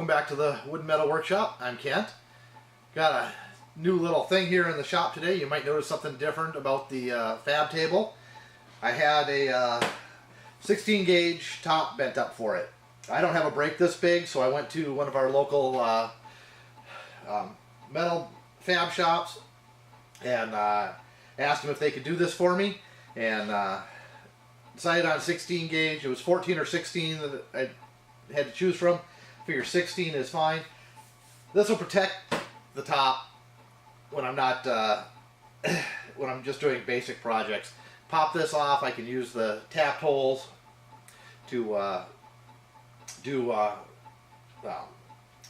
welcome back to the Wood and Metal Workshop. I'm Kent. Got a new little thing here in the shop today. You might notice something different about the fab table. I had a 16 gauge top bent up for it. I don't have a brake this big, so I went to one of our local metal fab shops and asked them if they could do this for me, and decided on 16 gauge. It was 14 or 16 that I had to choose from. Figure 16 is fine. This will protect the top when I'm not when I'm just doing basic projects. Pop this off. I can use the tapped holes to do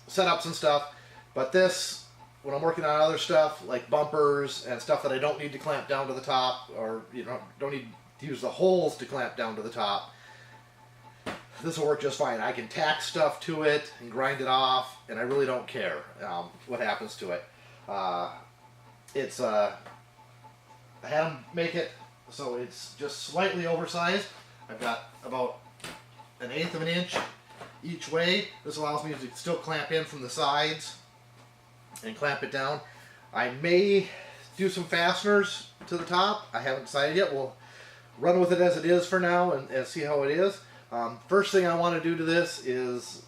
setups and stuff. But this, when I'm working on other stuff like bumpers and stuff that I don't need to clamp down to the top, or don't need to use the holes to clamp down to the top, this will work just fine. I can tack stuff to it and grind it off, and I really don't care what happens to it. I had them make it so it's just slightly oversized. I've got about 1/8 of an inch each way. This allows me to still clamp in from the sides and clamp it down. I may do some fasteners to the top. I haven't decided yet. We'll run with it as it is for now and see how it is. First thing I want to do to this is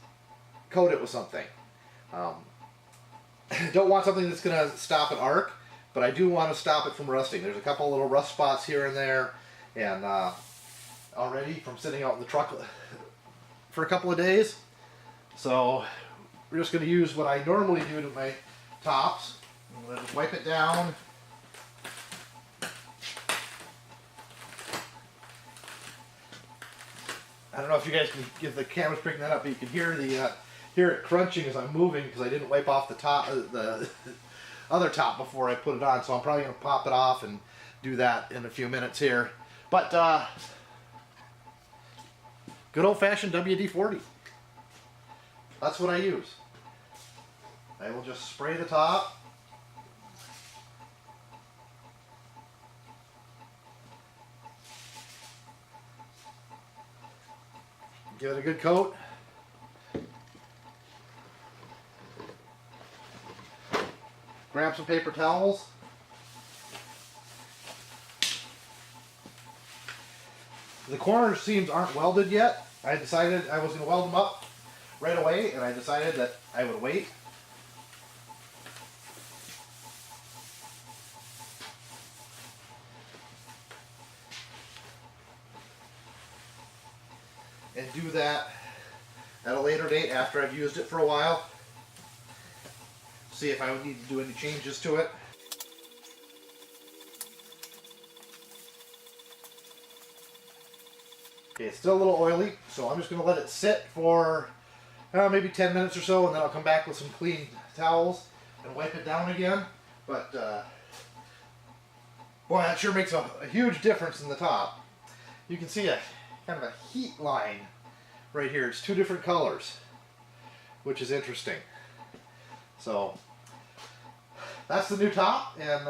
coat it with something. Don't want something that's going to stop an arc, but I do want to stop it from rusting. There's a couple little rust spots here and there, and already from sitting out in the truck for a couple of days. So we're just going to use what I normally do to my tops. I'm going to just wipe it down. I don't know if you guys can, if the camera's picking that up, but you can hear it crunching as I'm moving because I didn't wipe off the top, the other top before I put it on. So I'm probably going to pop it off and do that in a few minutes here. But good old-fashioned WD-40. That's what I use. I will just spray the top. Give it a good coat. Grab some paper towels. The corner seams aren't welded yet. I decided I was going to weld them up right away, and I decided that I would wait. And do that at a later date after I've used it for a while. See if I would need to do any changes to it. Okay, it's still a little oily, so I'm just going to let it sit for maybe 10 minutes or so, and then I'll come back with some clean towels and wipe it down again. But boy, that sure makes a huge difference in the top. You can see a kind of a heat line right here. It's two different colors, which is interesting. So that's the new top, and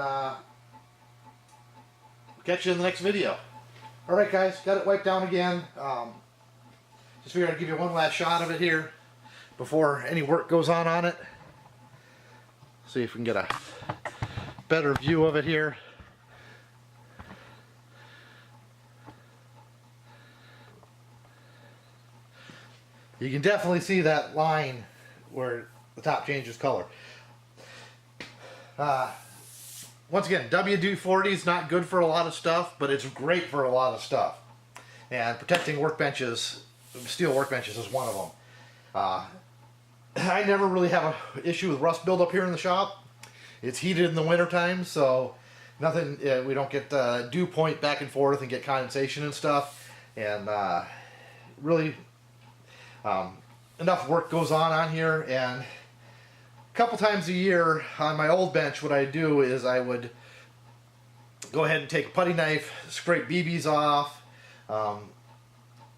catch you in the next video. Alright guys, got it wiped down again. Just figured I'd give you one last shot of it here before any work goes on it. See if we can get a better view of it here. You can definitely see that line where the top changes color. Once again, WD-40 is not good for a lot of stuff, but it's great for a lot of stuff. And protecting workbenches, steel workbenches, is one of them. I never really have an issue with rust buildup here in the shop. It's heated in the wintertime, so nothing. We don't get dew point back and forth and get condensation and stuff. And really, enough work goes on here, and a couple times a year on my old bench, what I do is I would go ahead and take a putty knife, scrape BBs off. Of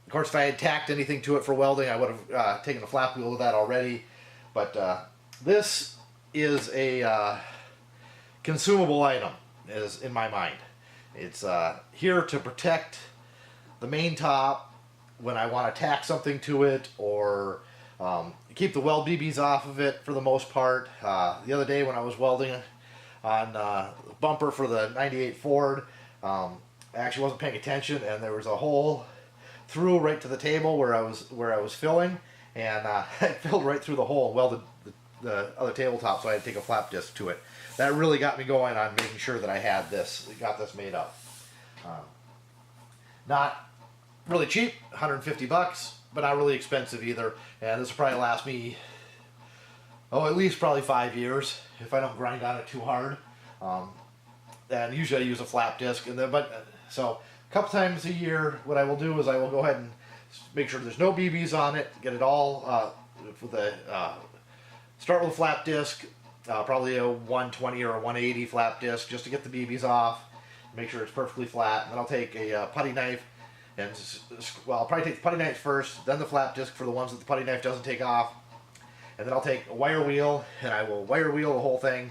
course, if I had tacked anything to it for welding, I would have taken a flap wheel with that already. But this is a consumable item, is in my mind. It's here to protect the main top when I want to tack something to it, or Keep the weld BBs off of it for the most part. The other day when I was welding on the bumper for the 98 Ford, I actually wasn't paying attention, and there was a hole through right to the table where I was filling, and I filled right through the hole and welded the other tabletop, so I had to take a flap disc to it. That really got me going on making sure that I had got this made up. Not really cheap, 150 bucks, but not really expensive either. And this will probably last me, at least probably 5 years if I don't grind on it too hard. And usually I use a flap disc, so a couple times a year, what I will do is I will go ahead and make sure there's no BBs on it, get it all start with a flap disc, probably a 120 or a 180 flap disc, just to get the BBs off, make sure it's perfectly flat. And then I'll take a putty knife, and I'll probably take the putty knife first, then the flap disc for the ones that the putty knife doesn't take off, and then I'll take a wire wheel, and I will wire wheel the whole thing,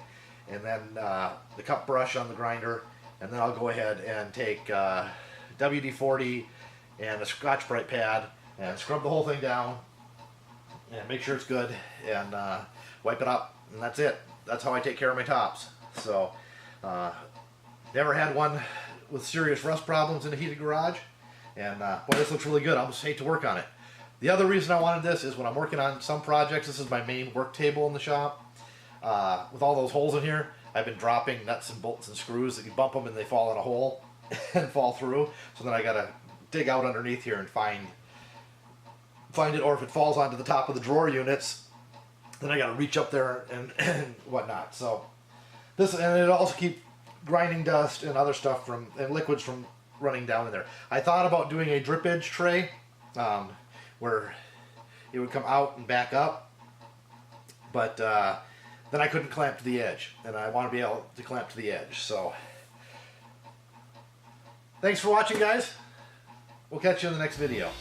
and then the cup brush on the grinder, and then I'll go ahead and take WD-40 and a Scotch-Brite pad and scrub the whole thing down and make sure it's good, and wipe it up, and that's it. That's how I take care of my tops. So never had one with serious rust problems in a heated garage, and boy, this looks really good. I almost hate to work on it. The other reason I wanted this is when I'm working on some projects, this is my main work table in the shop. With all those holes in here, I've been dropping nuts and bolts and screws that you bump them and they fall in a hole and fall through. So then I gotta dig out underneath here and find it, or if it falls onto the top of the drawer units, then I gotta reach up there and whatnot. So this, and it also keep grinding dust and other stuff and liquids from running down in there. I thought about doing a drip edge tray where it would come out and back up, but then I couldn't clamp to the edge, and I want to be able to clamp to the edge. So thanks for watching, guys. We'll catch you in the next video.